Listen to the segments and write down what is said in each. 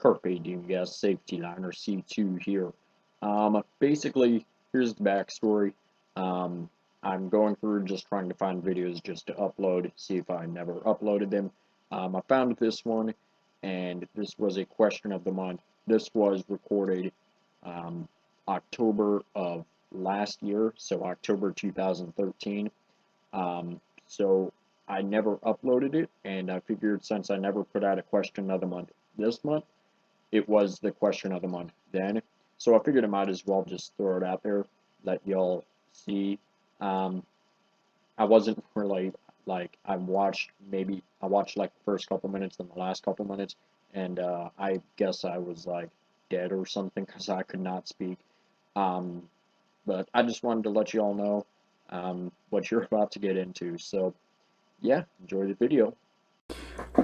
Carpe Diem Gas Safety Liner C2 here. Basically, here's the backstory. I'm going through just trying to find videos just to upload, see if I never uploaded them. I found this one, and this was a question of the month. This was recorded October of last year, so October 2013. So I never uploaded it, and I figured since I never put out a question of the month this month, it was the question of the month then. So I figured I might as well just throw it out there, let y'all see. I wasn't really like I watched like the first couple minutes and the last couple minutes, and I guess I was like dead or something because I could not speak. But I just wanted to let you all know what you're about to get into. So yeah, enjoy the video.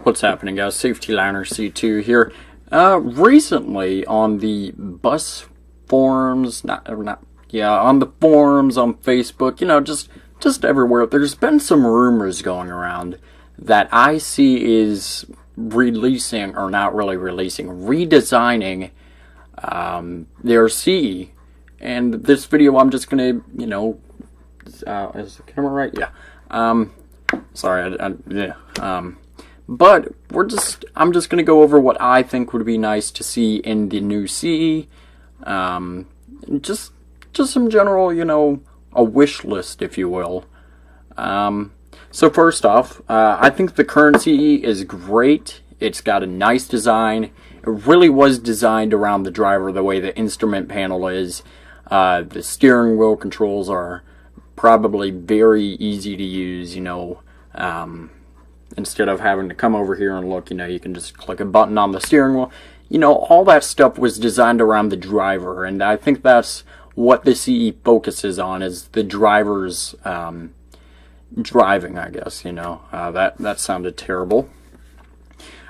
What's happening, guys? Safety Liner C2 here. Recently on the bus forums, on the forums on Facebook, just everywhere, there's been some rumors going around that IC is releasing, or not really releasing, redesigning their CE. And this video, I'm just gonna, is the camera right? Yeah. Sorry, but I'm just gonna go over what I think would be nice to see in the new CE. Just some general, a wish list, if you will. So first off, I think the current CE is great. It's got a nice design. It really was designed around the driver, the way the instrument panel is. The steering wheel controls are probably very easy to use, instead of having to come over here and look, you can just click a button on the steering wheel. All that stuff was designed around the driver, and I think that's what the CE focuses on, is the driver's driving, I guess, that sounded terrible.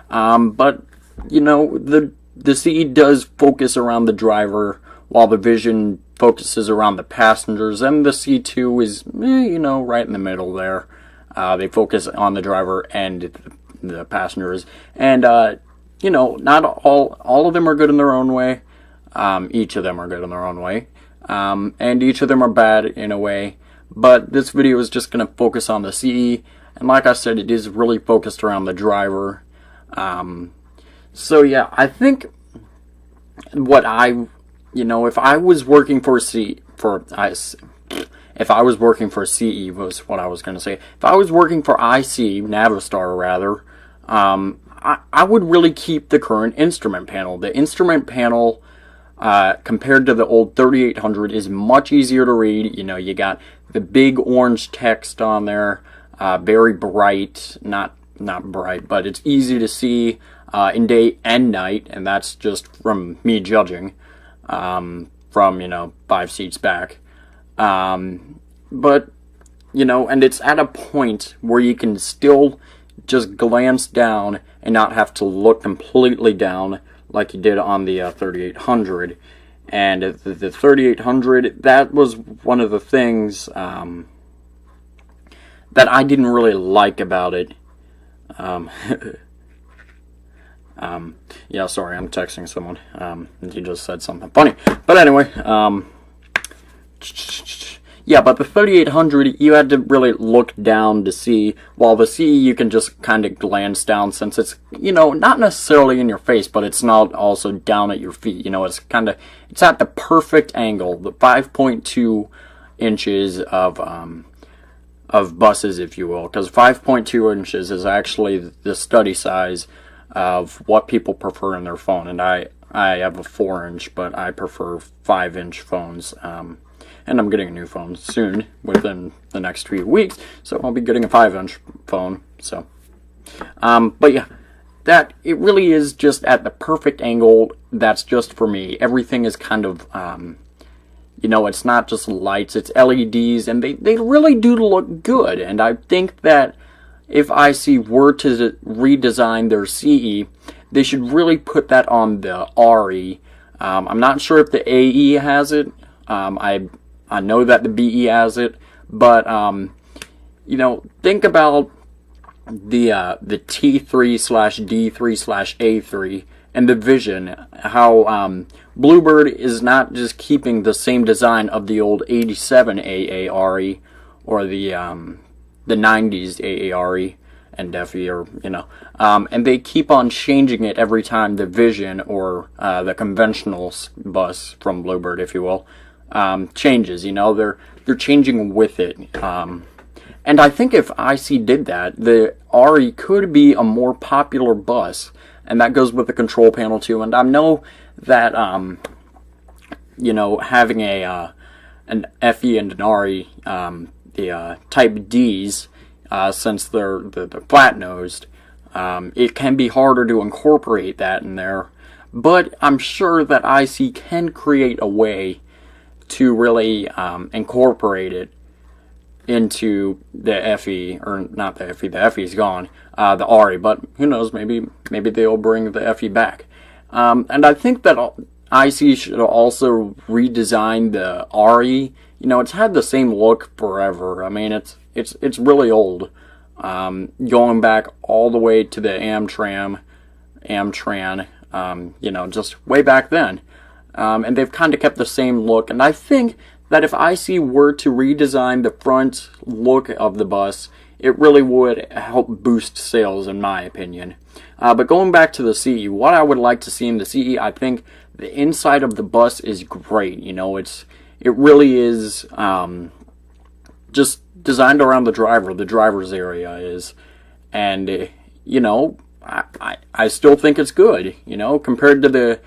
But, the CE does focus around the driver, while the Vision focuses around the passengers, and the C2 is, right in the middle there. They focus on the driver and the passengers, and not all of them are good in their own way. Each of them are good in their own way, and each of them are bad in a way. But this video is just going to focus on the CE, and like I said, it is really focused around the driver. So yeah, I think what if I was working for if I was working for CE was what I was going to say. If I was working for IC, Navistar rather, I would really keep the current instrument panel. The instrument panel, compared to the old 3800, is much easier to read. You got the big orange text on there, very bright, not bright, but it's easy to see in day and night, and that's just from me judging from 5 seats back. But and it's at a point where you can still just glance down and not have to look completely down like you did on the 3800. And the 3800, that was one of the things that I didn't really like about it. Yeah, sorry, I'm texting someone. He just said something funny. But anyway, yeah, but the 3800, you had to really look down to see, while the CE you can just kind of glance down, since it's, not necessarily in your face, but it's not also down at your feet. It's at the perfect angle, the 5.2 inches of buses, if you will, because 5.2 inches is actually the study size of what people prefer in their phone, and I have a 4-inch, but I prefer 5-inch phones. And I'm getting a new phone soon, within the next 3 weeks, so I'll be getting a 5-inch phone. So, but yeah, it really is just at the perfect angle. That's just for me. Everything is kind of, it's not just lights, it's LEDs, and they really do look good. And I think that if IC were to redesign their CE, they should really put that on the RE. I'm not sure if the AE has it. I know that the BE has it, but think about the T3/D3/A3 and the Vision, how Bluebird is not just keeping the same design of the old 87 AARE or the 90s AARE and FE, or and they keep on changing it every time the Vision or the conventional bus from Bluebird, if you will, changes. They're changing with it. And I think if IC did that, the RE could be a more popular bus, and that goes with the control panel too. And I know that having an FE and an RE, the Type Ds, since they're flat nosed, it can be harder to incorporate that in there. But I'm sure that IC can create a way to really incorporate it into the FE, or not the FE, the FE's gone, the RE, but who knows, maybe they'll bring the FE back. And I think that IC should also redesign the RE. It's had the same look forever. I mean, it's really old, going back all the way to the Amtran, just way back then. And they've kind of kept the same look, and I think that if IC were to redesign the front look of the bus, it really would help boost sales, in my opinion. But going back to the CE, what I would like to see in the CE, I think the inside of the bus is great. It really is just designed around the driver's area is, and I still think it's good. Compared to the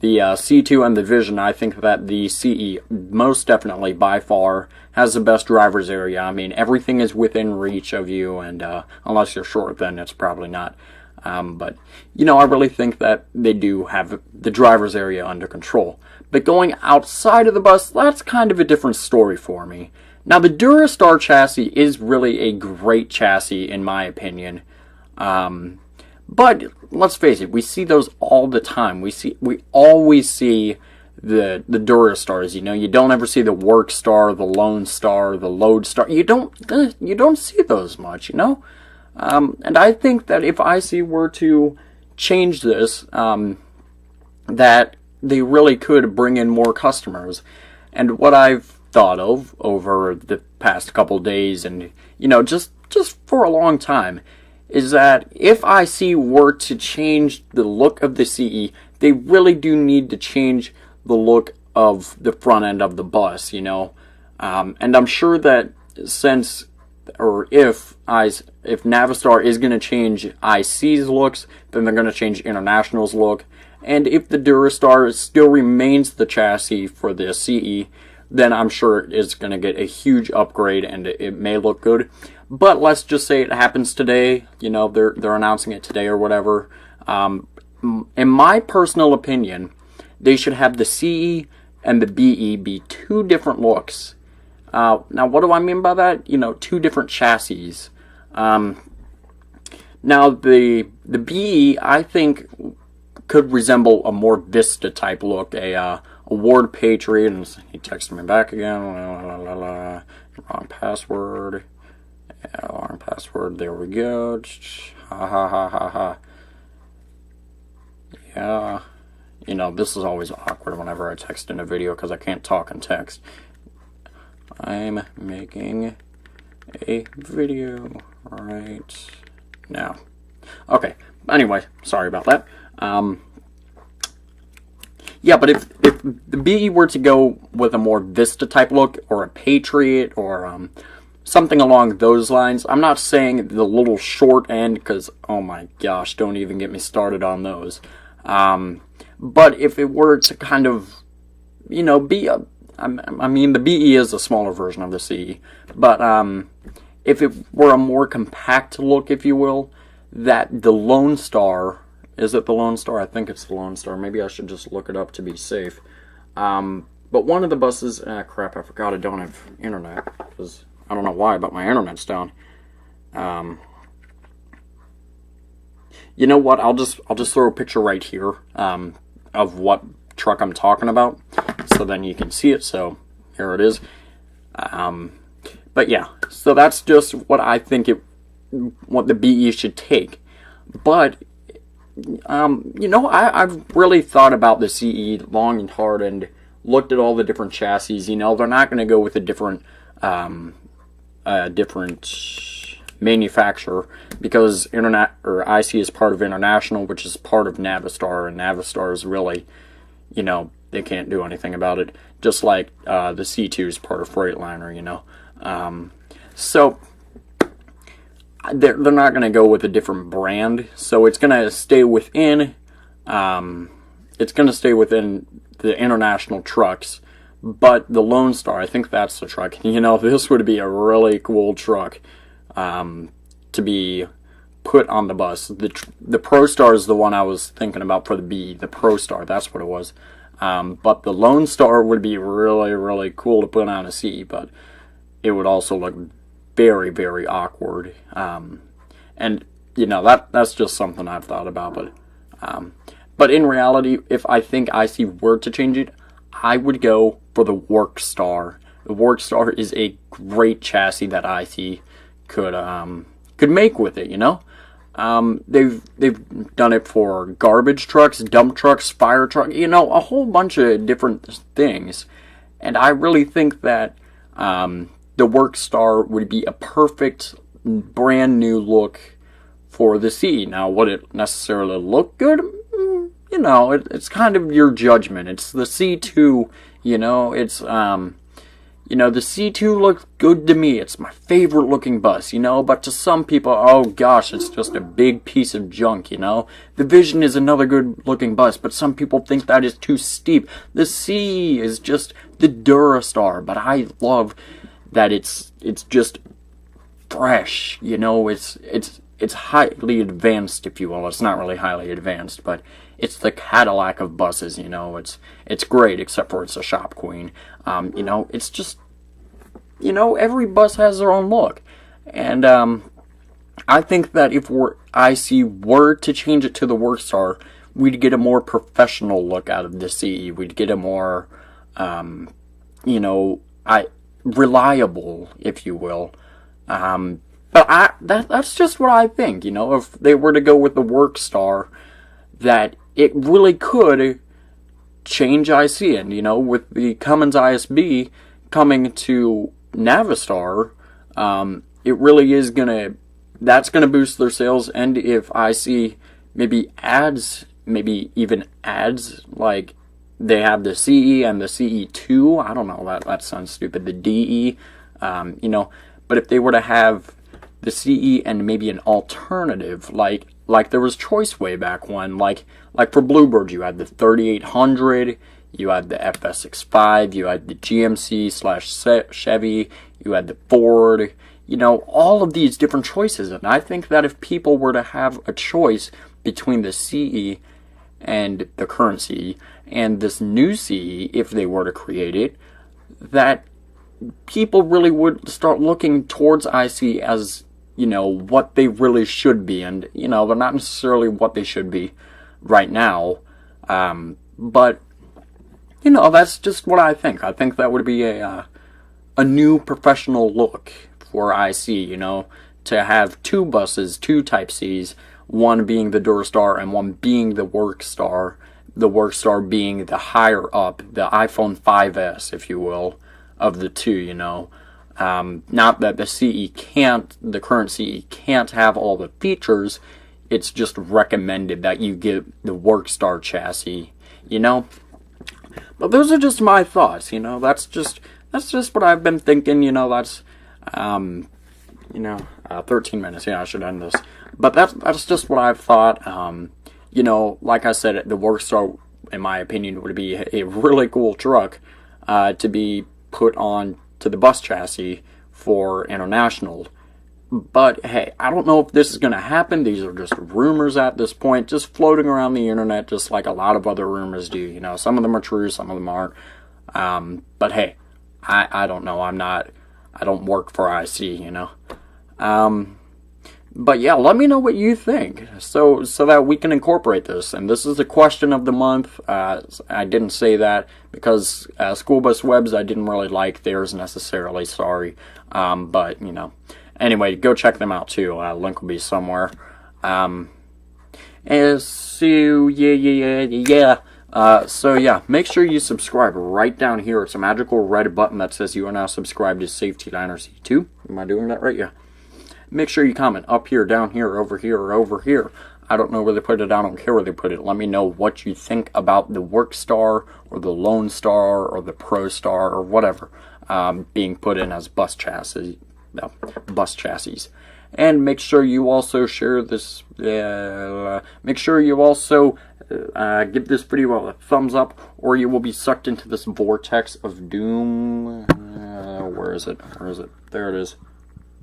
C2 and the Vision, I think that the CE most definitely by far has the best driver's area. I mean, everything is within reach of you, and unless you're short, then it's probably not. But I really think that they do have the driver's area under control. But going outside of the bus, that's kind of a different story for me. Now, the Durastar chassis is really a great chassis, in my opinion. But let's face it, we see those all the time. We always see the Durastars. You don't ever see the Workstar, the Lone Star, the Lodestar. You don't see those much. And I think that if IC were to change this, that they really could bring in more customers. And what I've thought of over the past couple days, and just for a long time, is that if IC were to change the look of the CE, they really do need to change the look of the front end of the bus, and I'm sure that since, or if Navistar is going to change IC's looks, then they're going to change International's look, and if the Durastar still remains the chassis for the CE, then I'm sure it's going to get a huge upgrade, and it may look good. But let's just say it happens today. They're announcing it today or whatever. In my personal opinion, they should have the CE and the BE be two different looks. Now, what do I mean by that? Two different chassis. Now, the BE, I think, could resemble a more Vista type look, a Ward Patriot. And he texted me back again. Wrong password. Yeah, wrong password. There we go. Ha ha ha ha ha. Yeah. This is always awkward whenever I text in a video because I can't talk and text. I'm making a video right now. Okay. Anyway, sorry about that. Yeah, but if the BE were to go with a more Vista type look, or a Patriot, or something along those lines, I'm not saying the little short end, because oh my gosh, don't even get me started on those. But if it were to kind of, be a, I mean, the BE is a smaller version of the CE, but if it were a more compact look, if you will, that the Lone Star, is it the Lone Star? I think it's the Lone Star. Maybe I should just look it up to be safe. But one of the buses, crap, I forgot I don't have internet, because I don't know why, but my internet's down. You know what? I'll just throw a picture right here of what truck I'm talking about, so then you can see it. So here it is. But yeah, so that's just what I think it what the BE should take. But I've really thought about the CE long and hard and looked at all the different chassis. They're not going to go with a different manufacturer because IC is part of International, which is part of Navistar, and Navistar is really, they can't do anything about it. Just like the C2 is part of Freightliner, so they're not going to go with a different brand, so it's going to stay within the International trucks. But the Lone Star, I think that's the truck. This would be a really cool truck to be put on the bus. The ProStar is the one I was thinking about for the BE. The ProStar, that's what it was. But the Lone Star would be really, really cool to put on a CE, but it would also look very, very awkward. And that's just something I've thought about. But in reality, if I think IC were to change it, I would go for the Workstar. The Workstar is a great chassis that IC could make with it. They've done it for garbage trucks, dump trucks, fire trucks, a whole bunch of different things. And I really think that the Workstar would be a perfect brand new look for the CE. Now, would it necessarily look good? It's kind of your judgment. It's the C2, it's the C2 looks good to me. It's my favorite looking bus, but to some people, oh gosh, it's just a big piece of junk, The Vision is another good looking bus, but some people think that is too steep. The C is just the Durastar, but I love that it's just fresh, it's highly advanced, if you will. It's not really highly advanced, but it's the Cadillac of buses, it's great, except for it's a shop queen. It's just, every bus has their own look. And I think that if IC were to change it to the Workstar, we'd get a more professional look out of the CE. We'd get a more, reliable, if you will. But that's just what I think, if they were to go with the Workstar, that it really could change IC. And, with the Cummins ISB coming to Navistar, it really is that's gonna boost their sales. And if IC maybe even adds, like, they have the CE and the CE2, I don't know, that sounds stupid, the DE, but if they were to have the CE and maybe an alternative, like there was Choice way back when, like for Bluebird, you had the 3800, you had the FSX5, you had the GMC/Chevy, you had the Ford, all of these different choices. And I think that if people were to have a choice between the CE and the current CE and this new CE, if they were to create it, that people really would start looking towards IC as, what they really should be. And, they're not necessarily what they should be right now. But, that's just what I think. I think that would be a new professional look for IC, to have two buses, two Type Cs, one being the Durastar and one being the Workstar. The Workstar being the higher up, the iPhone 5S, if you will, of the two, Not that the current CE can't have all the features, it's just recommended that you get the Workstar chassis, But those are just my thoughts, that's just what I've been thinking, that's, 13 minutes, I should end this. But that's just what I've thought, like I said, the Workstar, in my opinion, would be a really cool truck to be put on to the bus chassis for International. But hey, I don't know if this is going to happen. These are just rumors at this point, just floating around the internet, just like a lot of other rumors do. Some of them are true, some of them aren't. But hey, I don't know. I don't work for IC, But yeah, let me know what you think, so that we can incorporate this. And this is the question of the month. I didn't say that because School Bus Webs, I didn't really like theirs necessarily. Sorry, but Anyway, go check them out too. Link will be somewhere. And so, so yeah, make sure you subscribe right down here. It's a magical red button that says you are now subscribed to Safety Diner C2. Am I doing that right? Yeah. Make sure you comment up here, down here, over here, or over here. I don't know where they put it. I don't care where they put it. Let me know what you think about the Work Star, or the Lone Star, or the Pro Star, or whatever, being put in as bus chassis. And make sure you also share this, make sure you also give this video a thumbs up, or you will be sucked into this vortex of doom. Where is it? Where is it? There it is.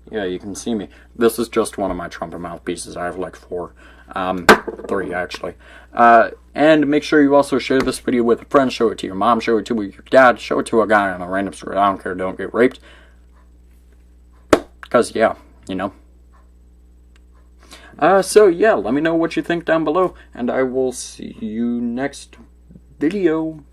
Yeah, you can see me. This is just one of my trumpet mouthpieces. I have like 4. 3 actually. And make sure you also share this video with a friend, show it to your mom, show it to your dad, show it to a guy on a random street. I don't care, don't get raped. Because, yeah, you know. So, yeah, let me know what you think down below, and I will see you next video.